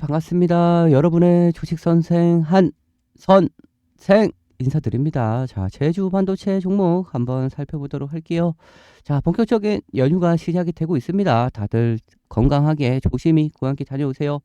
반갑습니다. 여러분의 주식 선생 한선생 인사드립니다. 자, 제주 반도체 종목 한번 살펴보도록 할게요. 자, 본격적인 연휴가 시작이 되고 있습니다. 다들 건강하게 조심히 고향길 다녀오세요.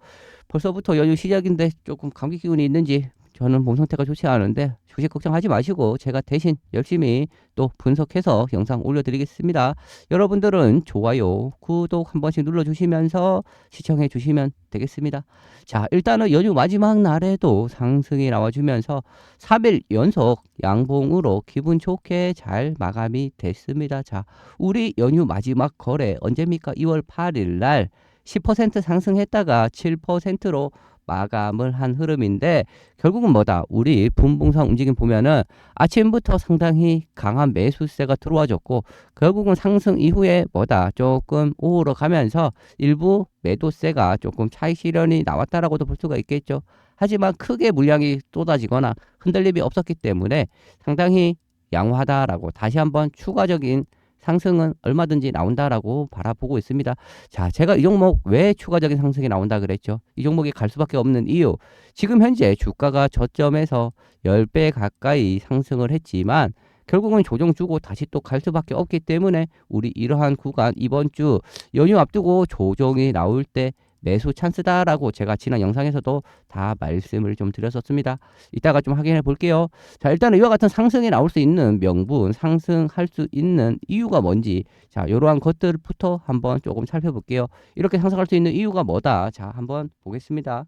벌써부터 연휴 시작인데 조금 감기 기운이 있는지 저는 몸 상태가 좋지 않은데 주식 걱정하지 마시고 제가 대신 열심히 또 분석해서 영상 올려드리겠습니다. 여러분들은 좋아요, 구독 한 번씩 눌러주시면서 시청해 주시면 되겠습니다. 자, 일단은 연휴 마지막 날에도 상승이 나와주면서 3일 연속 양봉으로 기분 좋게 잘 마감이 됐습니다. 자, 우리 연휴 마지막 거래 언제입니까? 2월 8일 날 10% 상승했다가 7%로 마감을 한 흐름인데 결국은 뭐다? 우리 분봉상 움직임 보면은 아침부터 상당히 강한 매수세가 들어와줬고 결국은 상승 이후에 뭐다? 조금 오르러 가면서 일부 매도세가 조금 차익 실현이 나왔다라고도 볼 수가 있겠죠. 하지만 크게 물량이 쏟아지거나 흔들림이 없었기 때문에 상당히 양호하다라고 다시 한번 추가적인 상승은 얼마든지 나온다라고 바라보고 있습니다. 자, 제가 이 종목 왜 추가적인 상승이 나온다 그랬죠? 이 종목이 갈 수밖에 없는 이유. 지금 현재 주가가 저점에서 10배 가까이 상승을 했지만 결국은 조정 주고 다시 또 갈 수밖에 없기 때문에 우리 이러한 구간 이번 주 연휴 앞두고 조정이 나올 때 매수 찬스다라고 제가 지난 영상에서도 다 말씀을 좀 드렸었습니다. 이따가 좀 확인해 볼게요. 자, 일단은 이와 같은 상승이 나올 수 있는 명분, 상승할 수 있는 이유가 뭔지, 자, 이러한 것들부터 한번 조금 살펴볼게요. 이렇게 상승할 수 있는 이유가 뭐다? 자, 한번 보겠습니다.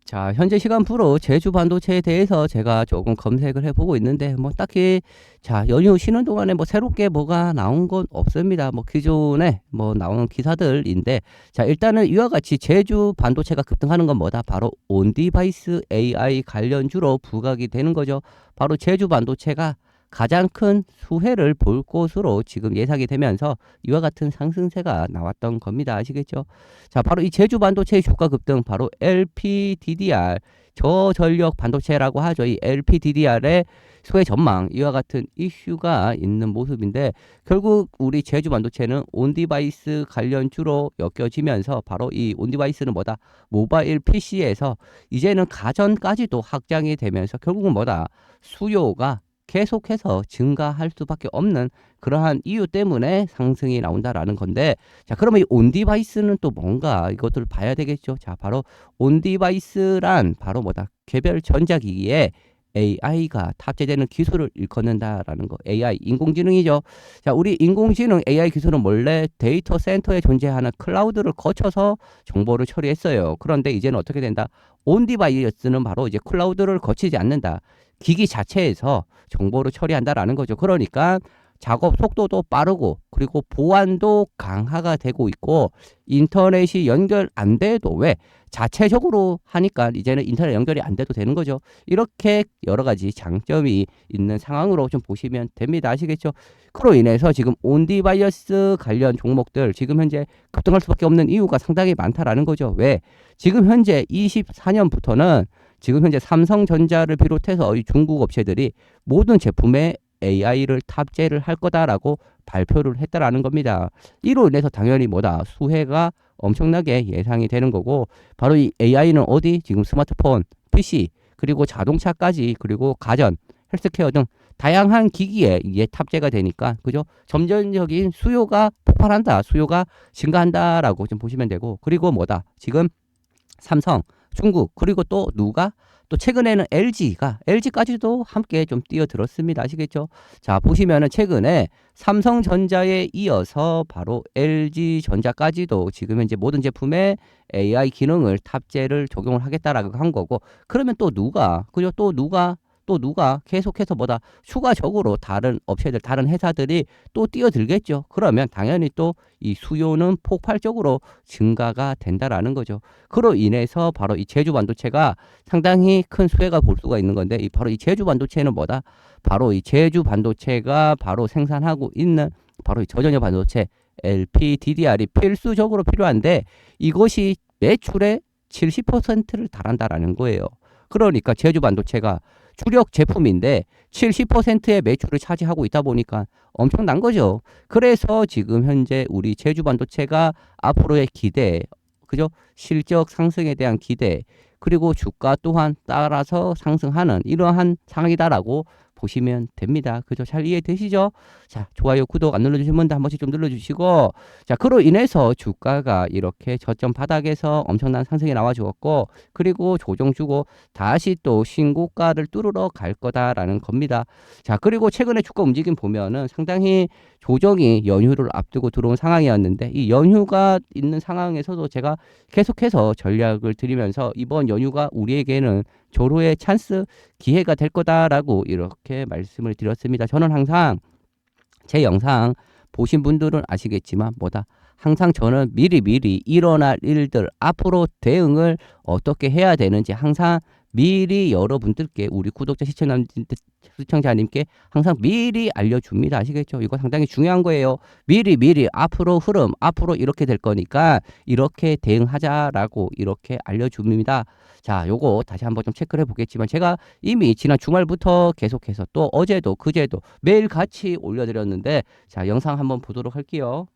자, 현재 시간부로 제주 반도체에 대해서 제가 조금 검색을 해보고 있는데, 뭐, 딱히, 자, 연휴 쉬는 동안에 뭐, 새롭게 뭐가 나온 건 없습니다. 뭐, 기존에 뭐, 나오는 기사들인데, 자, 일단은 이와 같이 제주 반도체가 급등하는 건 뭐다? 바로 온디바이스 AI 관련주로 부각이 되는 거죠. 바로 제주 반도체가 가장 큰 수혜를 볼 것으로 지금 예상이 되면서 이와 같은 상승세가 나왔던 겁니다. 아시겠죠? 자, 바로 이 제주 반도체의 주가 급등, 바로 LPDDR, 저전력 반도체라고 하죠. 이 LPDDR의 수혜 전망, 이와 같은 이슈가 있는 모습인데, 결국 우리 제주 반도체는 온디바이스 관련주로 엮여지면서 바로 이 온디바이스는 뭐다? 모바일 PC에서 이제는 가전까지도 확장이 되면서 결국은 뭐다? 수요가 계속해서 증가할 수밖에 없는 그러한 이유 때문에 상승이 나온다라는 건데, 자, 그러면 이 온디바이스는 또 뭔가 이것들을 봐야 되겠죠. 자, 바로 온디바이스란 바로 뭐다? 개별 전자기기에 AI가 탑재되는 기술을 일컫는다라는 거. AI, 인공지능이죠. 자, 우리 인공지능 AI 기술은 원래 데이터 센터에 존재하는 클라우드를 거쳐서 정보를 처리했어요. 그런데 이제는 어떻게 된다? 온디바이스는 바로 이제 클라우드를 거치지 않는다. 기기 자체에서 정보를 처리한다라는 거죠. 그러니까 작업 속도도 빠르고 그리고 보안도 강화가 되고 있고 인터넷이 연결 안 돼도 왜 자체적으로 하니까 이제는 인터넷 연결이 안 돼도 되는 거죠. 이렇게 여러 가지 장점이 있는 상황으로 좀 보시면 됩니다. 아시겠죠? 그로 인해서 지금 온디바이어스 관련 종목들 지금 현재 급등할 수밖에 없는 이유가 상당히 많다라는 거죠. 왜? 지금 현재 24년부터는 지금 현재 삼성전자를 비롯해서 이 중국 업체들이 모든 제품에 AI를 탑재를 할 거다라고 발표를 했다라는 겁니다. 이로 인해서 당연히 뭐다? 수혜가 엄청나게 예상이 되는 거고, 바로 이 AI는 어디? 지금 스마트폰, PC, 그리고 자동차까지, 그리고 가전, 헬스케어 등 다양한 기기에 이게 탑재가 되니까, 그죠? 점진적인 수요가 폭발한다, 수요가 증가한다라고 좀 보시면 되고, 그리고 뭐다? 지금 삼성, 중국, 그리고 또 누가? 또 최근에는 LG까지도 함께 좀 뛰어들었습니다. 아시겠죠? 자, 보시면은 최근에 삼성전자에 이어서 바로 LG전자까지도 지금 현재 모든 제품에 AI 기능을 탑재를 적용을 하겠다라고 한 거고, 그러면 또 누가? 그죠? 또 누가 계속해서 뭐다 추가적으로 다른 업체들, 다른 회사들이 또 뛰어들겠죠. 그러면 당연히 또 이 수요는 폭발적으로 증가가 된다라는 거죠. 그로 인해서 바로 이 제주 반도체가 상당히 큰 수혜가 볼 수가 있는 건데, 이 바로 이 제주 반도체는 뭐다? 바로 이 제주 반도체가 바로 생산하고 있는 바로 이 저전력 반도체 LPDDR이 필수적으로 필요한데 이것이 매출의 70%를 달한다라는 거예요. 그러니까 제주 반도체가 주력 제품인데 70%의 매출을 차지하고 있다 보니까 엄청난 거죠. 그래서 지금 현재 우리 제주 반도체가 앞으로의 기대, 그죠? 실적 상승에 대한 기대, 그리고 주가 또한 따라서 상승하는 이러한 상황이다라고 보시면 됩니다. 그죠? 잘 이해되시죠? 자, 좋아요, 구독 안 눌러주신 분들 한 번씩 좀 눌러주시고, 자, 그로 인해서 주가가 이렇게 저점 바닥에서 엄청난 상승이 나와 주었고, 그리고 조정 주고 다시 또 신고가를 뚫으러 갈 거다라는 겁니다. 자, 그리고 최근에 주가 움직임 보면은 상당히 조정이 연휴를 앞두고 들어온 상황이었는데, 이 연휴가 있는 상황에서도 제가 계속해서 전략을 드리면서 이번 연휴가 우리에게는 조로의 찬스, 기회가 될 거다라고 이렇게 말씀을 드렸습니다. 저는 항상 제 영상 보신 분들은 아시겠지만 뭐다, 항상 저는 미리 일어날 일들, 앞으로 대응을 어떻게 해야 되는지 항상 미리 여러분들께, 우리 구독자 시청자님께 항상 미리 알려줍니다. 아시겠죠? 이거 상당히 중요한 거예요. 미리 앞으로 흐름, 앞으로 이렇게 될 거니까 이렇게 대응하자라고 이렇게 알려줍니다. 자, 요거 다시 한번 좀 체크를 해보겠지만, 제가 이미 지난 주말부터 계속해서 또 어제도 그제도 매일 같이 올려드렸는데, 자, 영상 한번 보도록 할게요.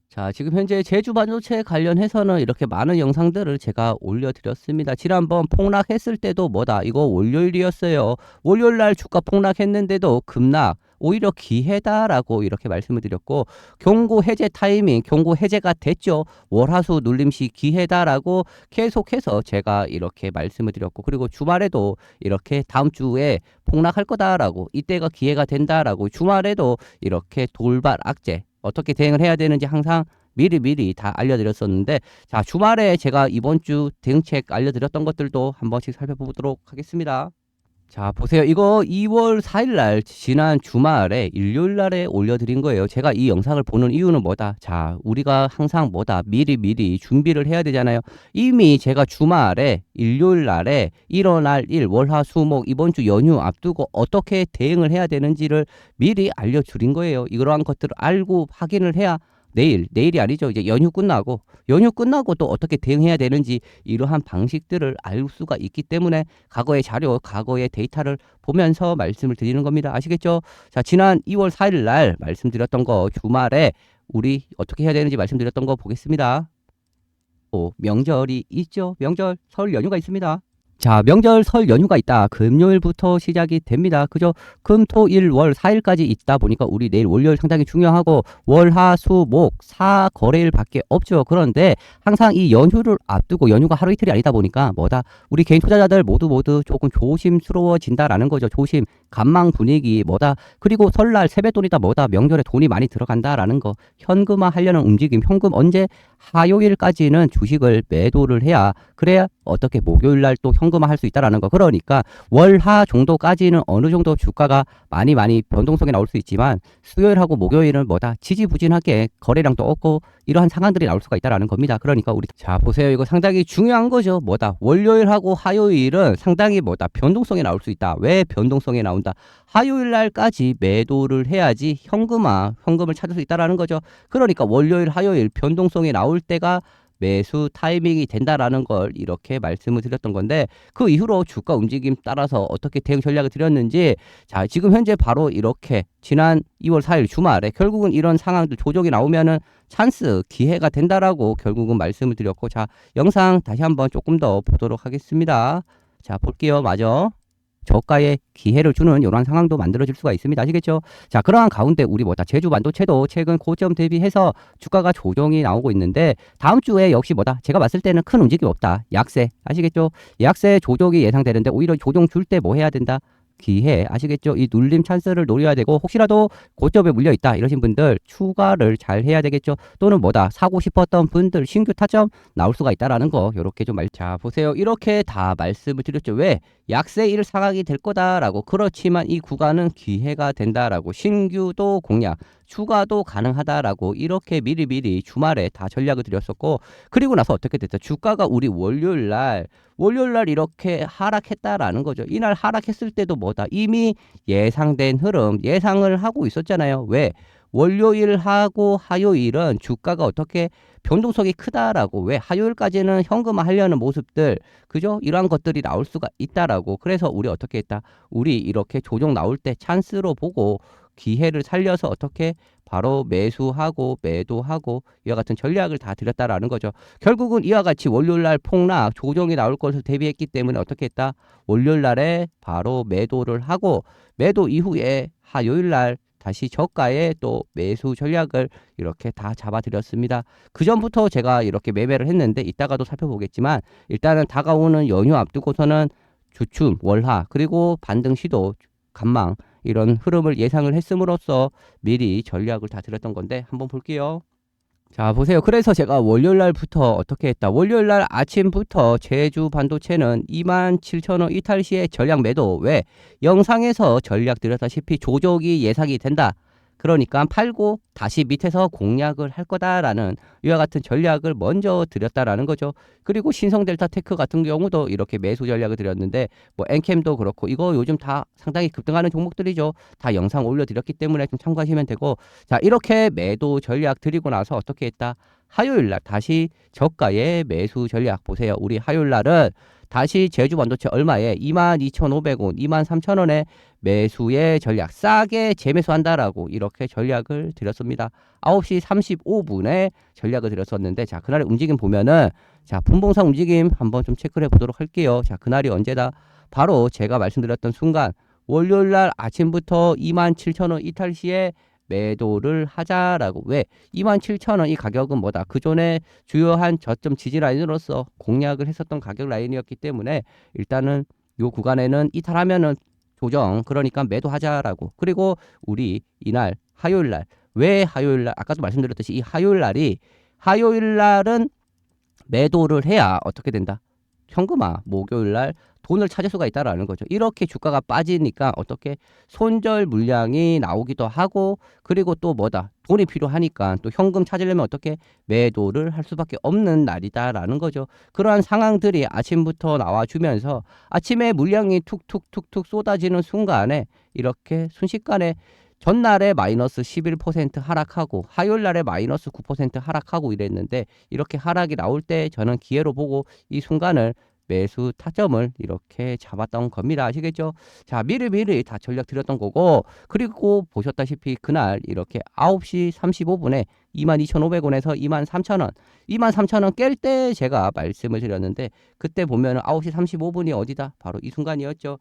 자, 지금 현재 제주 반도체 관련해서는 이렇게 많은 영상들을 제가 올려드렸습니다. 지난번 폭락했을 때도 뭐다, 이거 월요일이었어요. 월요일날 주가 폭락했는데도 급락, 오히려 기회다라고 이렇게 말씀을 드렸고, 경고 해제 타이밍, 경고 해제가 됐죠. 월화수 눌림시 기회다라고 계속해서 제가 이렇게 말씀을 드렸고, 그리고 주말에도 이렇게 다음 주에 폭락할 거다라고, 이때가 기회가 된다라고 주말에도 이렇게 돌발 악재 어떻게 대응을 해야 되는지 항상 미리 다 알려드렸었는데, 자, 주말에 제가 이번 주 대응책 알려드렸던 것들도 한 번씩 살펴보도록 하겠습니다. 자, 보세요. 이거 2월 4일 날 지난 주말에 일요일 날에 올려드린 거예요. 제가 이 영상을 보는 이유는 뭐다? 자, 우리가 항상 뭐다, 미리 준비를 해야 되잖아요. 이미 제가 주말에 일요일 날에 일어날 일, 월화수목 이번 주 연휴 앞두고 어떻게 대응을 해야 되는지를 미리 알려드린 거예요. 이러한 것들을 알고 확인을 해야 내일이 아니죠. 이제 연휴 끝나고 또 어떻게 대응해야 되는지 이러한 방식들을 알 수가 있기 때문에 과거의 자료, 과거의 데이터를 보면서 말씀을 드리는 겁니다. 아시겠죠? 자, 지난 2월 4일 날 말씀드렸던 거, 주말에 우리 어떻게 해야 되는지 말씀드렸던 거 보겠습니다. 명절이 있죠. 명절, 설 연휴가 있습니다. 자, 명절 설 연휴가 있다. 금요일부터 시작이 됩니다. 그죠? 금, 토, 일, 월 4일까지 있다 보니까 우리 내일 월요일 상당히 중요하고, 월, 화, 수, 목, 사 거래일 밖에 없죠. 그런데 항상 이 연휴를 앞두고, 연휴가 하루 이틀이 아니다 보니까 뭐다, 우리 개인 투자자들 모두 조금 조심스러워진다라는 거죠. 조심, 간망 분위기 뭐다, 그리고 설날 세뱃돈이다 뭐다, 명절에 돈이 많이 들어간다라는 거, 현금화 하려는 움직임, 현금 언제, 화요일까지는 주식을 매도를 해야, 그래야 어떻게 목요일날 또 현금화 할 수 있다라는 거. 그러니까 월화 정도까지는 어느 정도 주가가 많이 변동성이 나올 수 있지만, 수요일하고 목요일은 뭐다, 지지부진하게 거래량도 없고 이러한 상황들이 나올 수가 있다라는 겁니다. 그러니까 우리, 자, 보세요. 이거 상당히 중요한 거죠. 뭐다, 월요일하고 화요일은 상당히 뭐다, 변동성이 나올 수 있다. 왜 변동성이 나온다? 화요일 날까지 매도를 해야지 현금을 찾을 수 있다라는 거죠. 그러니까 월요일, 화요일 변동성이 나올 때가 매수 타이밍이 된다라는 걸 이렇게 말씀을 드렸던 건데, 그 이후로 주가 움직임 따라서 어떻게 대응 전략을 드렸는지, 자, 지금 현재 바로 이렇게 지난 2월 4일 주말에 결국은 이런 상황들 조정이 나오면은 찬스, 기회가 된다라고 결국은 말씀을 드렸고, 자, 영상 다시 한번 조금 더 보도록 하겠습니다. 자, 볼게요. 맞아. 저가에 기회를 주는 이러한 상황도 만들어질 수가 있습니다. 아시겠죠? 자, 그러한 가운데 우리 뭐다, 제주 반도체도 최근 고점 대비해서 주가가 조정이 나오고 있는데, 다음 주에 역시 뭐다, 제가 봤을 때는 큰 움직임 없다. 약세. 아시겠죠? 약세 조정이 예상되는데, 오히려 조정 줄 때 뭐 해야 된다? 기회. 아시겠죠? 이 눌림 찬스를 노려야 되고, 혹시라도 고점에 물려 있다 이러신 분들 추가를 잘 해야 되겠죠. 또는 뭐다, 사고 싶었던 분들 신규 타점 나올 수가 있다라는 거, 요렇게 좀 자, 보세요. 이렇게 다 말씀을 드렸죠. 왜? 약세 일 상황이 될 거다라고. 그렇지만 이 구간은 기회가 된다라고, 신규도 공략, 추가도 가능하다라고 이렇게 미리 주말에 다 전략을 드렸었고, 그리고 나서 어떻게 됐죠? 주가가 우리 월요일 날 이렇게 하락했다라는 거죠. 이날 하락했을 때도 뭐다, 이미 예상된 흐름 예상을 하고 있었잖아요. 왜? 월요일하고 화요일은 주가가 어떻게 변동성이 크다라고. 왜? 화요일까지는 현금화 하려는 모습들, 그죠? 이러한 것들이 나올 수가 있다라고. 그래서 우리 어떻게 했다? 우리 이렇게 조정 나올 때 찬스로 보고 기회를 살려서 어떻게 바로 매수하고 매도하고 이와 같은 전략을 다 들였다라는 거죠. 결국은 이와 같이 월요일날 폭락 조정이 나올 것을 대비했기 때문에 어떻게 했다? 월요일날에 바로 매도를 하고 매도 이후에 화요일날 다시 저가에 또 매수 전략을 이렇게 다 잡아드렸습니다. 그 전부터 제가 이렇게 매매를 했는데 이따가도 살펴보겠지만 일단은 다가오는 연휴 앞두고서는 주춤, 월하 그리고 반등 시도, 간망 이런 흐름을 예상을 했음으로써 미리 전략을 다 드렸던 건데 한번 볼게요. 자 보세요. 그래서 제가 월요일날부터 어떻게 했다. 월요일날 아침부터 제주 반도체는 27,000원 이탈 시에 전략 매도. 왜? 영상에서 전략 드렸다시피 조정이 예상이 된다. 그러니까 팔고 다시 밑에서 공략을 할 거다라는 이와 같은 전략을 먼저 드렸다라는 거죠. 그리고 신성델타테크 같은 경우도 이렇게 매수 전략을 드렸는데 뭐 엔캠도 그렇고 이거 요즘 다 상당히 급등하는 종목들이죠. 다 영상 올려드렸기 때문에 좀 참고하시면 되고 자 이렇게 매도 전략 드리고 나서 어떻게 했다. 화요일날 다시 저가의 매수 전략 보세요. 우리 화요일날은 다시 제주 반도체 얼마에 22,500원, 23,000원에 매수의 전략 싸게 재매수한다라고 이렇게 전략을 드렸습니다. 9시 35분에 전략을 드렸었는데 자 그날의 움직임 보면은 자 분봉상 움직임 한번 좀 체크를 해보도록 할게요. 자 그날이 언제다? 바로 제가 말씀드렸던 순간 월요일날 아침부터 27,000원 이탈 시에 매도를 하자라고. 왜? 27,000원 이 가격은 뭐다? 그전에 주요한 저점 지지 라인으로서 공략을 했었던 가격 라인이었기 때문에 일단은 요 구간에는 이탈하면은 조정 그러니까 매도하자라고. 그리고 우리 이날 화요일날 왜 화요일날 아까도 말씀드렸듯이 이 화요일날은 매도를 해야 어떻게 된다? 현금화 목요일날 돈을 찾을 수가 있다라는 거죠. 이렇게 주가가 빠지니까 어떻게 손절 물량이 나오기도 하고 그리고 또 뭐다 돈이 필요하니까 또 현금 찾으려면 어떻게 매도를 할 수밖에 없는 날이다라는 거죠. 그러한 상황들이 아침부터 나와주면서 아침에 물량이 툭툭툭툭 쏟아지는 순간에 이렇게 순식간에 전날에 마이너스 11% 하락하고 화요일날에 마이너스 9% 하락하고 이랬는데 이렇게 하락이 나올 때 저는 기회로 보고 이 순간을 매수 타점을 이렇게 잡았던 겁니다. 아시겠죠? 자, 미리미리 다 전략 드렸던 거고 그리고 보셨다시피 그날 이렇게 9시 35분에 22,500원에서 23,000원 23,000원 깰 때 제가 말씀을 드렸는데 그때 보면 9시 35분이 어디다? 바로 이 순간이었죠.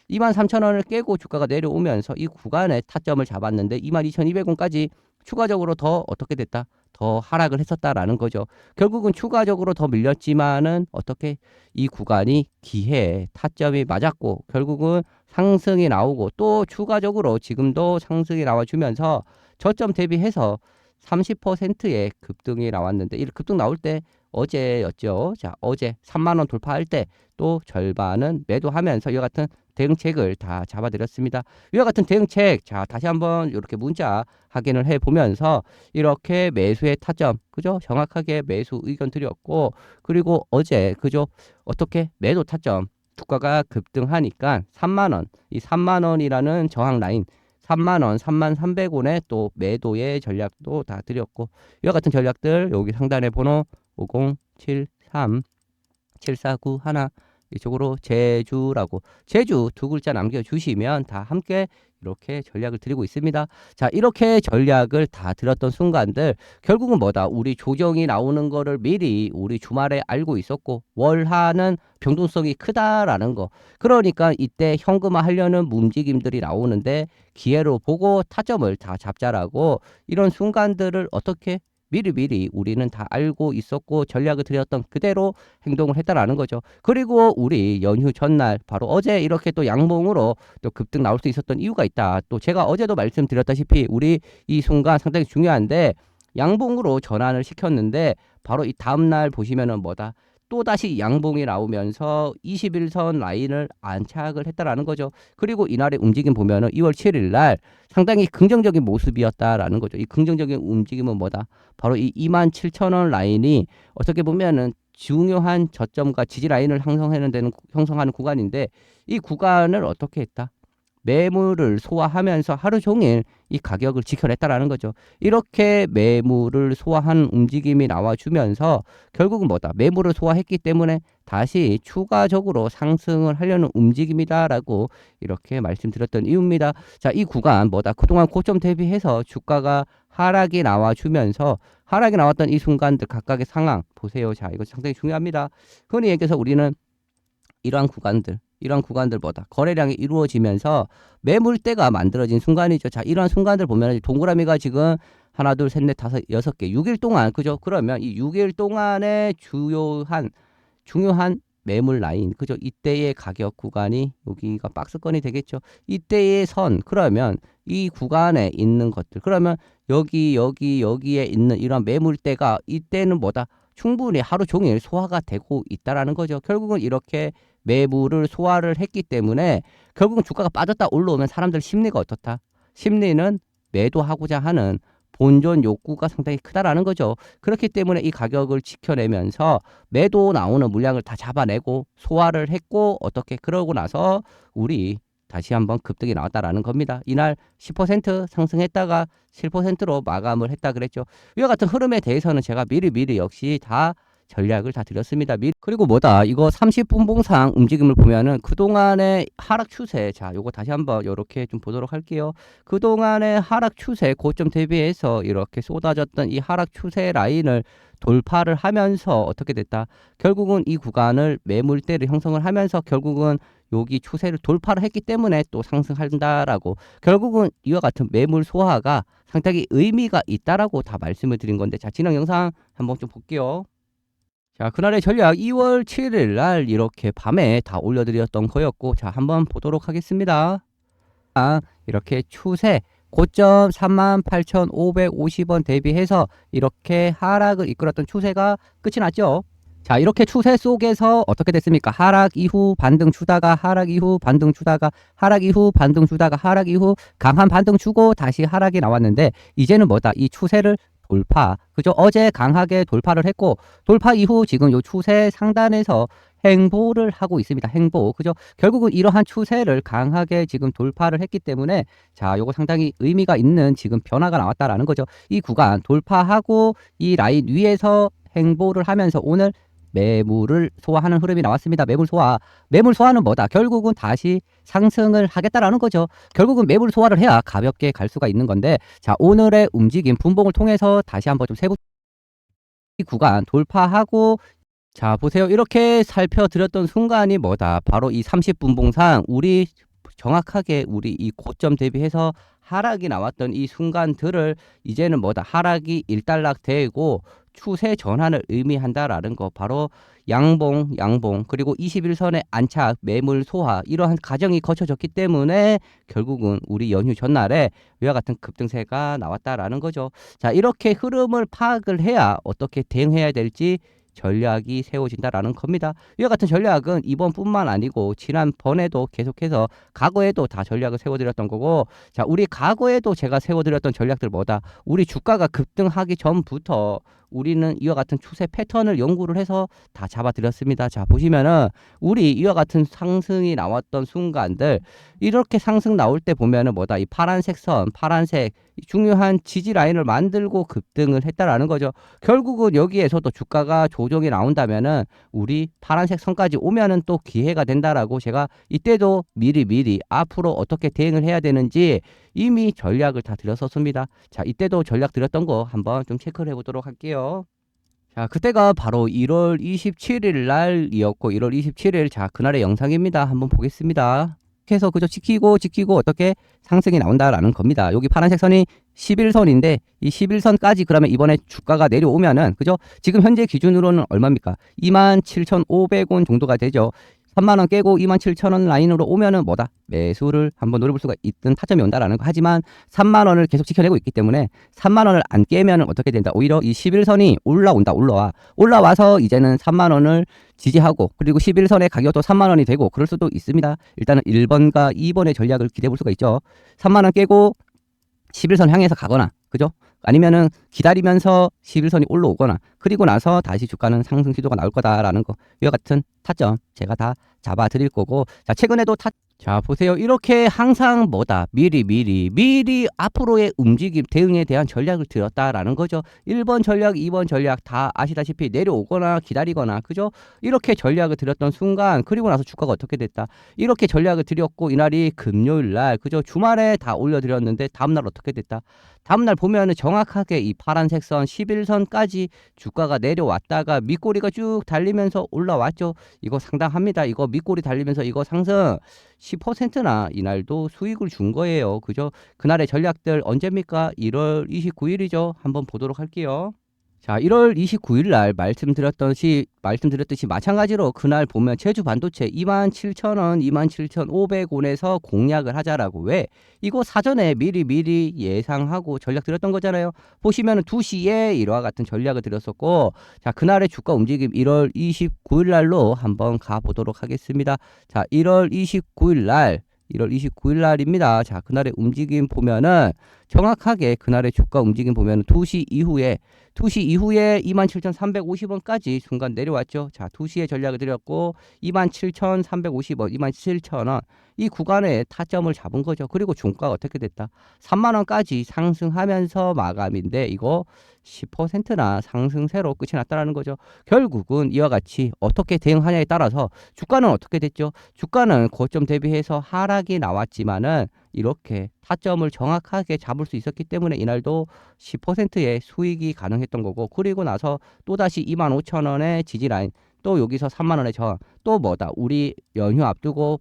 23,000원을 깨고 주가가 내려오면서 이 구간에 타점을 잡았는데 22,200원까지 추가적으로 더 어떻게 됐다? 더 하락을 했었다라는 거죠. 결국은 추가적으로 더 밀렸지만은 어떻게 이 구간이 기회 타점이 맞았고 결국은 상승이 나오고 또 추가적으로 지금도 상승이 나와주면서 저점 대비해서 30%의 급등이 나왔는데 이 급등 나올 때 어제였죠. 자, 어제 3만 원 돌파할 때 또 절반은 매도하면서 이와 같은 대응책을 다 잡아드렸습니다. 이와 같은 대응책, 자, 다시 한번 이렇게 문자 확인을 해 보면서 이렇게 매수의 타점, 그죠? 정확하게 매수 의견 드렸고, 그리고 어제, 그죠? 어떻게 매도 타점, 주가가 급등하니까 3만원, 이 3만원이라는 저항 라인, 3만원, 33,300원에 또 매도의 전략도 다 드렸고, 이와 같은 전략들, 여기 상단에 번호 5073 7491 이쪽으로 제주라고 제주 두 글자 남겨주시면 다 함께 이렇게 전략을 드리고 있습니다. 자 이렇게 전략을 다 들었던 순간들 결국은 뭐다 우리 조정이 나오는 거를 미리 우리 주말에 알고 있었고 월하는 변동성이 크다라는 거 그러니까 이때 현금화 하려는 움직임들이 나오는데 기회로 보고 타점을 다 잡자라고 이런 순간들을 어떻게 미리미리 우리는 다 알고 있었고 전략을 드렸던 그대로 행동을 했다라는 거죠. 그리고 우리 연휴 전날 바로 어제 이렇게 또 양봉으로 또 급등 나올 수 있었던 이유가 있다. 또 제가 어제도 말씀드렸다시피 우리 이 순간 상당히 중요한데 양봉으로 전환을 시켰는데 바로 이 다음날 보시면은 뭐다. 또다시 양봉이 나오면서 21선 라인을 안착을 했다라는 거죠. 그리고 이날의 움직임 보면은 2월 7일 날 상당히 긍정적인 모습이었다라는 거죠. 이 긍정적인 움직임은 뭐다? 바로 이 27,000원 라인이 어떻게 보면은 중요한 저점과 지지 라인을 형성하는 구간인데 이 구간을 어떻게 했다? 매물을 소화하면서 하루 종일 이 가격을 지켜냈다라는 거죠. 이렇게 매물을 소화하는 움직임이 나와주면서 결국은 뭐다? 매물을 소화했기 때문에 다시 추가적으로 상승을 하려는 움직임이다라고 이렇게 말씀드렸던 이유입니다. 자, 이 구간 뭐다? 그동안 고점 대비해서 주가가 하락이 나와주면서 하락이 나왔던 이 순간들 각각의 상황 보세요. 자, 이거 상당히 중요합니다. 흔히 얘기해서 우리는 이러한 구간들보다 거래량이 이루어지면서 매물대가 만들어진 순간이죠. 자, 이러한 순간들 보면 동그라미가 지금 하나, 둘, 셋, 넷, 다섯, 6개, 6일 동안, 그죠? 그러면 이 6일 동안의 중요한 매물 라인, 그죠? 이때의 가격 구간이 여기가 박스권이 되겠죠. 이때의 선, 그러면 이 구간에 있는 것들, 그러면 여기에 있는 이런 매물대가 이때는 뭐다? 충분히 하루 종일 소화가 되고 있다라는 거죠. 결국은 이렇게 매물을 소화를 했기 때문에 결국은 주가가 빠졌다 올라오면 사람들 심리가 어떻다? 심리는 매도하고자 하는 본전 욕구가 상당히 크다라는 거죠. 그렇기 때문에 이 가격을 지켜내면서 매도 나오는 물량을 다 잡아내고 소화를 했고 어떻게 그러고 나서 우리 다시 한번 급등이 나왔다라는 겁니다. 이날 10% 상승했다가 7%로 마감을 했다 그랬죠. 이와 같은 흐름에 대해서는 제가 미리 역시 다 전략을 다 드렸습니다. 그리고 뭐다? 이거 30분 봉상 움직임을 보면은 그동안의 하락 추세, 자, 요거 다시 한번 요렇게 좀 보도록 할게요. 그동안의 하락 추세 고점 대비해서 이렇게 쏟아졌던 이 하락 추세 라인을 돌파를 하면서 어떻게 됐다? 결국은 이 구간을 매물대를 형성을 하면서 결국은 여기 추세를 돌파를 했기 때문에 또 상승한다라고 결국은 이와 같은 매물 소화가 상당히 의미가 있다라고 다 말씀을 드린 건데, 자, 진행 영상 한번 좀 볼게요. 자, 그날의 전략 2월 7일 날 이렇게 밤에 다 올려드렸던 거였고, 자, 한번 보도록 하겠습니다. 이렇게 추세 고점 38,550원 대비해서 이렇게 하락을 이끌었던 추세가 끝이 났죠. 자, 이렇게 추세 속에서 어떻게 됐습니까? 하락 이후 반등 주다가 하락 이후 반등 주다가 하락 이후 반등 주다가 하락 이후 강한 반등 주고 다시 하락이 나왔는데, 이제는 뭐다? 이 추세를 돌파, 그죠? 어제 강하게 돌파를 했고 돌파 이후 지금 요 추세 상단에서 행보를 하고 있습니다. 행보, 그죠? 결국은 이러한 추세를 강하게 지금 돌파를 했기 때문에 자, 요거 상당히 의미가 있는 지금 변화가 나왔다라는 거죠. 이 구간 돌파하고 이 라인 위에서 행보를 하면서 오늘 매물을 소화하는 흐름이 나왔습니다. 매물 소화는 뭐다? 결국은 다시 상승을 하겠다라는 거죠. 결국은 매물 소화를 해야 가볍게 갈 수가 있는 건데, 자, 오늘의 움직임 분봉을 통해서 다시 한번 좀 세부 이 구간 돌파하고, 자, 보세요. 이렇게 살펴드렸던 순간이 뭐다? 바로 이 30분 봉상 우리 정확하게 우리 이 고점 대비해서 하락이 나왔던 이 순간들을 이제는 뭐다? 하락이 일단락되고 추세 전환을 의미한다라는 거, 바로 양봉 그리고 21선의 안착 매물 소화 이러한 과정이 거쳐졌기 때문에 결국은 우리 연휴 전날에 위와 같은 급등세가 나왔다라는 거죠. 자, 이렇게 흐름을 파악을 해야 어떻게 대응해야 될지 전략이 세워진다라는 겁니다. 이와 같은 전략은 이번뿐만 아니고 지난번에도 계속해서 과거에도 다 전략을 세워드렸던 거고, 자, 우리 과거에도 제가 세워드렸던 전략들보다 우리 주가가 급등하기 전부터 우리는 이와 같은 추세 패턴을 연구를 해서 다 잡아드렸습니다. 자, 보시면은 우리 이와 같은 상승이 나왔던 순간들 이렇게 상승 나올 때 보면은 뭐다? 이 파란색 선, 파란색 중요한 지지 라인을 만들고 급등을 했다라는 거죠. 결국은 여기에서도 주가가 조정이 나온다면은 우리 파란색 선까지 오면은 또 기회가 된다라고 제가 이때도 미리 앞으로 어떻게 대응을 해야 되는지 이미 전략을 다 드렸었습니다. 자, 이때도 전략 드렸던 거 한번 좀 체크를 해보도록 할게요. 자, 그때가 바로 1월 27일 날이었고 1월 27일, 자, 그날의 영상입니다. 한번 보겠습니다. 해서 그저 지키고 어떻게 상승이 나온다라는 겁니다. 여기 파란색 선이 11선인데 이 11선까지 그러면 이번에 주가가 내려오면은 그죠? 지금 현재 기준으로는 얼마입니까? 27,500원 정도가 되죠. 3만원 깨고 27,000원 라인으로 오면은 뭐다? 매수를 한번 노려볼 수가 있던 타점이 온다라는 거. 하지만 3만원을 계속 지켜내고 있기 때문에 3만원을 안 깨면은 어떻게 된다? 오히려 이 11선이 올라와서 이제는 3만원을 지지하고 그리고 11선의 가격도 3만원이 되고 그럴 수도 있습니다. 일단은 1번과 2번의 전략을 기대해 볼 수가 있죠. 3만원 깨고 11선 향해서 가거나, 그죠? 아니면은 기다리면서 11선이 올라오거나 그리고 나서 다시 주가는 상승 시도가 나올 거다라는 거, 이와 같은 타점 제가 다 잡아 드릴 거고, 자, 최근에도 자, 보세요. 이렇게 항상 뭐다? 미리 앞으로의 움직임, 대응에 대한 전략을 들였다라는 거죠. 1번 전략, 2번 전략 다 아시다시피 내려오거나 기다리거나, 그죠? 이렇게 전략을 들였던 순간, 그리고 나서 주가가 어떻게 됐다? 이렇게 전략을 들였고, 이날이 금요일 날, 그죠? 주말에 다 올려드렸는데, 다음날 어떻게 됐다? 다음날 보면은 정확하게 이 파란색 선 11선까지 주가가 내려왔다가 밑꼬리가 쭉 달리면서 올라왔죠. 이거 상당합니다. 이거 밑꼬리 달리면서 이거 상승 10%나 이날도 수익을 준 거예요. 그죠? 그날의 전략들 언제입니까? 1월 29일이죠. 한번 보도록 할게요. 자, 1월 29일 날 말씀드렸듯이 마찬가지로 그날 보면 제주 반도체 27,000원, 27,500원에서 공략을 하자라고. 왜? 이거 사전에 미리 예상하고 전략 드렸던 거잖아요. 보시면은 2시에 이와 같은 전략을 드렸었고, 자, 그날의 주가 움직임 1월 29일 날로 한번 가 보도록 하겠습니다. 자, 1월 29일 날입니다. 자, 그날의 움직임 보면은 정확하게 그날의 주가 움직임 보면은 2시 이후에 27,350원까지 순간 내려왔죠. 자, 2시에 전략을 드렸고 27,350원, 27,000원 이 구간에 타점을 잡은 거죠. 그리고 종가가 어떻게 됐다? 3만 원까지 상승하면서 마감인데 이거 10%나 상승세로 끝이 났다라는 거죠. 결국은 이와 같이 어떻게 대응하냐에 따라서 주가는 어떻게 됐죠? 주가는 고점 대비해서 하락이 나왔지만은 이렇게 타점을 정확하게 잡을 수 있었기 때문에 이날도 10%의 수익이 가능했던 거고, 그리고 나서 또다시 25,000원의 지지라인, 또 여기서 3만원의 저항, 또 뭐다? 우리 연휴 앞두고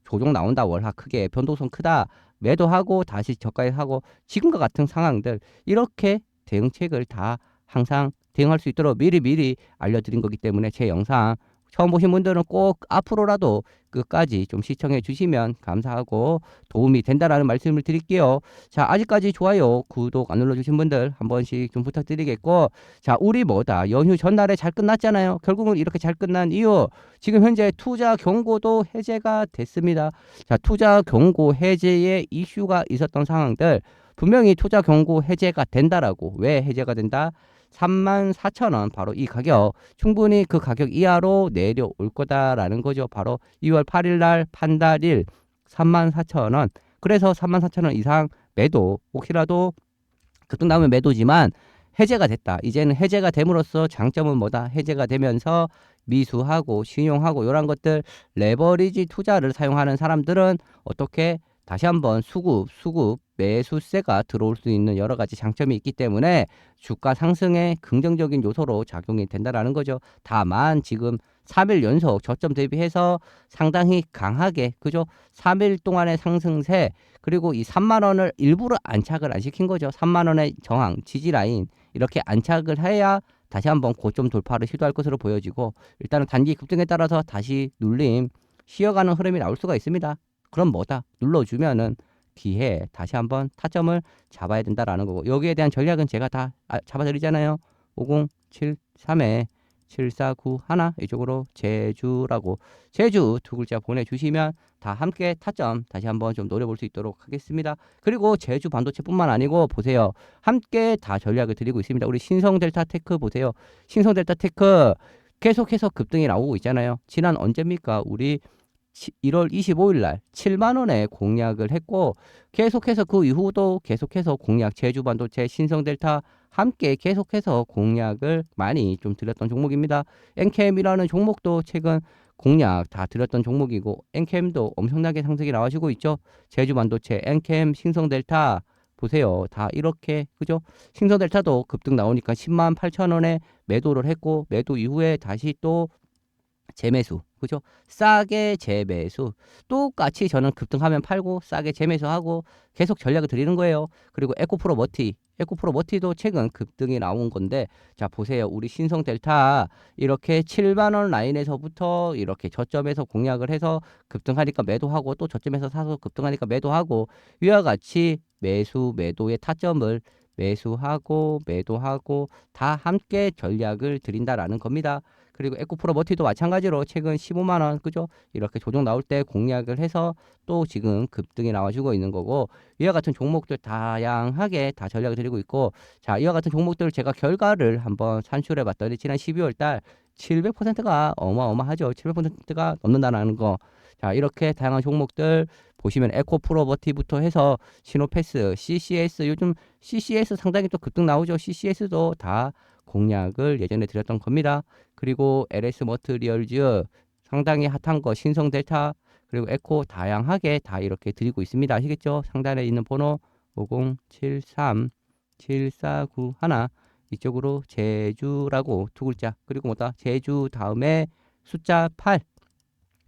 조정 나온다, 월하 크게 변동성 크다, 매도하고 다시 저가에 하고, 지금과 같은 상황들 이렇게 대응책을 다 항상 대응할 수 있도록 미리 알려드린 거기 때문에 제 영상 처음 보신 분들은 꼭 앞으로라도 끝까지 좀 시청해 주시면 감사하고 도움이 된다라는 말씀을 드릴게요. 자, 아직까지 좋아요, 구독 안 눌러주신 분들 한 번씩 좀 부탁드리겠고, 자, 우리 뭐다? 연휴 전날에 잘 끝났잖아요. 결국은 이렇게 잘 끝난 이유, 지금 현재 투자 경고도 해제가 됐습니다. 자, 투자 경고 해제의 이슈가 있었던 상황들 분명히 투자 경고 해제가 된다라고. 왜 해제가 된다? 34,000원 바로 이 가격 충분히 그 가격 이하로 내려올 거다라는 거죠. 바로 2월 8일 날 판달일 34,000원. 그래서 34,000원 이상 매도, 혹시라도 급등 나오면 매도지만 해제가 됐다. 이제는 해제가 됨으로써 장점은 뭐다? 해제가 되면서 미수하고 신용하고 이런 것들, 레버리지 투자를 사용하는 사람들은 어떻게 다시 한번 수급 매수세가 들어올 수 있는 여러 가지 장점이 있기 때문에 주가 상승에 긍정적인 요소로 작용이 된다라는 거죠. 다만 지금 3일 연속 저점 대비해서 상당히 강하게, 그죠? 3일 동안의 상승세, 그리고 이 3만 원을 일부러 안착을 안 시킨 거죠. 3만 원의 저항, 지지 라인 이렇게 안착을 해야 다시 한번 고점 돌파를 시도할 것으로 보여지고, 일단은 단기 급등에 따라서 다시 눌림, 쉬어가는 흐름이 나올 수가 있습니다. 그럼 뭐다? 눌러주면은 뒤에 다시 한번 타점을 잡아야 된다라는 거고, 여기에 대한 전략은 제가 다 잡아드리잖아요. 5073에 7491 이쪽으로 제주라고, 제주 두 글자 보내주시면 다 함께 타점 다시 한번 좀 노려볼 수 있도록 하겠습니다. 그리고 제주 반도체뿐만 아니고 보세요, 함께 다 전략을 드리고 있습니다. 우리 신성델타테크 보세요. 신성델타테크 계속해서 급등이 나오고 있잖아요. 지난 언제입니까? 우리 1월 25일 날 7만 원에 공략을 했고, 계속해서 그 이후도 계속해서 공략, 제주 반도체, 신성델타 함께 계속해서 공략을 많이 좀 드렸던 종목입니다. 엔캠이라는 종목도 최근 공략 다 드렸던 종목이고, 엔캠도 엄청나게 상승이 나와주고 있죠. 제주 반도체, 엔캠, 신성델타 보세요. 다 이렇게, 그죠? 신성델타도 급등 나오니까 10만 8천 원에 매도를 했고, 매도 이후에 다시 또 재매수, 그죠? 싸게 재매수, 똑같이 저는 급등하면 팔고 싸게 재매수하고 계속 전략을 드리는 거예요. 그리고 에코프로 머티도 최근 급등이 나온 건데, 자 보세요, 우리 신성델타 이렇게 7만 원 라인에서부터 이렇게 저점에서 공략을 해서 급등하니까 매도하고, 또 저점에서 사서 급등하니까 매도하고, 위와 같이 매도의 타점을 매수하고 매도하고 다 함께 전략을 드린다라는 겁니다. 그리고 에코프로 머티도 마찬가지로 최근 15만 원, 그죠? 이렇게 조정 나올 때 공략을 해서 또 지금 급등이 나와주고 있는 거고, 이와 같은 종목들 다양하게 다 전략을 드리고 있고, 자, 이와 같은 종목들 제가 결과를 한번 산출해 봤더니 지난 12월 달 700%가 어마어마하죠. 700%가 넘는다는 거. 자, 이렇게 다양한 종목들 보시면 에코프로버티부터 해서 시노패스, CCS, 요즘 CCS 상당히 또 급등 나오죠. CCS도 다 공략을 예전에 드렸던 겁니다. 그리고 LS 머트리얼즈 상당히 핫한 거 신성델타 그리고 에코 다양하게 다 이렇게 드리고 있습니다. 아시겠죠? 상단에 있는 번호 5073 7491 이쪽으로 제주라고 두 글자 그리고 뭐다 제주 다음에 숫자 8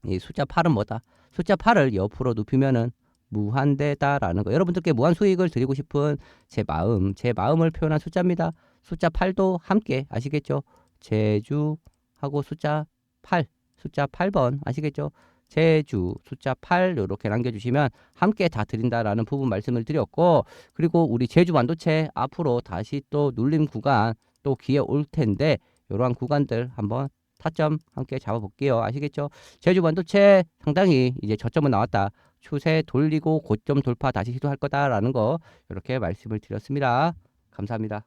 이 숫자 8은 뭐다 숫자 8을 옆으로 눕히면은 무한대다라는 거 여러분들께 무한 수익을 드리고 싶은 제 마음을 표현한 숫자입니다. 숫자 8도 함께 아시겠죠? 제주하고 숫자 8번 아시겠죠? 제주 숫자 8 이렇게 남겨주시면 함께 다 드린다라는 부분 말씀을 드렸고 그리고 우리 제주 반도체 앞으로 다시 또 눌림 구간 또 기회 올 텐데 이러한 구간들 한번 타점 함께 잡아볼게요. 아시겠죠? 제주 반도체 상당히 이제 저점은 나왔다. 추세 돌리고 고점 돌파 다시 시도할 거다라는 거 이렇게 말씀을 드렸습니다. 감사합니다.